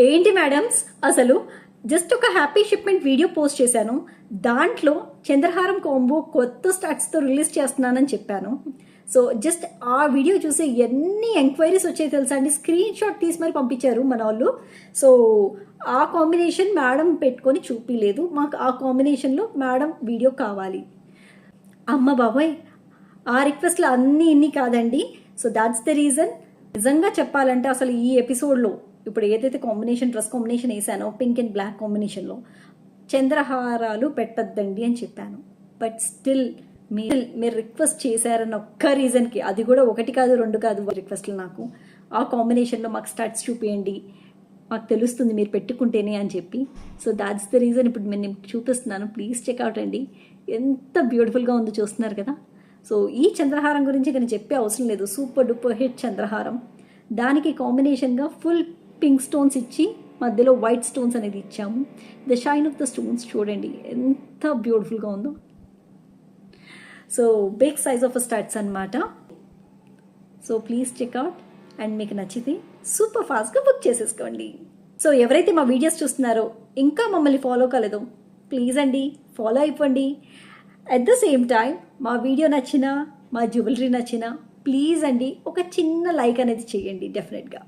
ఏంటి మేడమ్స్ అసలు జస్ట్ ఒక హ్యాపీ షిప్మెంట్ వీడియో పోస్ట్ చేశాను. దాంట్లో చంద్రహారం కాంబో కొత్త స్టార్ట్స్తో రిలీజ్ చేస్తున్నానని చెప్పాను. సో జస్ట్ ఆ వీడియో చూసి ఎన్ని ఎంక్వైరీస్ వచ్చాయి తెలుసా అండి. స్క్రీన్ షాట్ తీసి మరి పంపించారు మన వాళ్ళు. సో ఆ కాంబినేషన్ మేడం పెట్టుకొని చూపించలేదు, మాకు ఆ కాంబినేషన్లో మేడం వీడియో కావాలి. అమ్మ బాబోయ్, ఆ రిక్వెస్ట్లు అన్నీ ఇన్ని కాదండి. So that's the reason. నిజంగా చెప్పాలంటే అసలు ఈ ఎపిసోడ్లో ఇప్పుడు ఏదైతే కాంబినేషన్ డ్రెస్ కాంబినేషన్ వేసానో పింక్ అండ్ బ్లాక్ కాంబినేషన్లో చంద్రహారాలు పెట్టద్దండి అని చెప్పాను. బట్ స్టిల్ మీరు రిక్వెస్ట్ చేశారన్న ఒక్క రీజన్కి, అది కూడా ఒకటి కాదు రెండు కాదు రిక్వెస్ట్లు, నాకు ఆ కాంబినేషన్లో మాకు స్టార్ట్స్ చూపించండి, మాకు తెలుస్తుంది మీరు పెట్టుకుంటేనే అని చెప్పి. సో దాట్స్ ద రీజన్ ఇప్పుడు నేను చూపిస్తున్నాను. ప్లీజ్ చెక్అవుట్ అండి. ఎంత బ్యూటిఫుల్గా ఉందో చూస్తున్నారు కదా. సో ఈ చంద్రహారం గురించి నేను చెప్పే అవసరం లేదు. సూపర్ డూపర్ హిట్ చంద్రహారం. దానికి కాంబినేషన్గా ఫుల్ పింక్ స్టోన్స్ ఇచ్చి మధ్యలో వైట్ స్టోన్స్ అనేది ఇచ్చాము. The shine of the stones చూడండి ఎంత బ్యూటిఫుల్గా ఉందో. So big size of starts అనమాట. సో ప్లీజ్ చెక్అవుట్ అండ్ మీకు నచ్చితే సూపర్ ఫాస్ట్గా బుక్ చేసేసుకోండి. సో ఎవరైతే మా వీడియోస్ చూస్తున్నారో ఇంకా మమ్మల్ని ఫాలో కాలేదో ప్లీజ్ అండి ఫాలో అయిపోండి. అట్ ద సేమ్ టైం మా వీడియో నచ్చినా మా జ్యువెలరీ నచ్చినా ప్లీజ్ అండి ఒక చిన్న లైక్ అనేది చేయండి డెఫినెట్గా.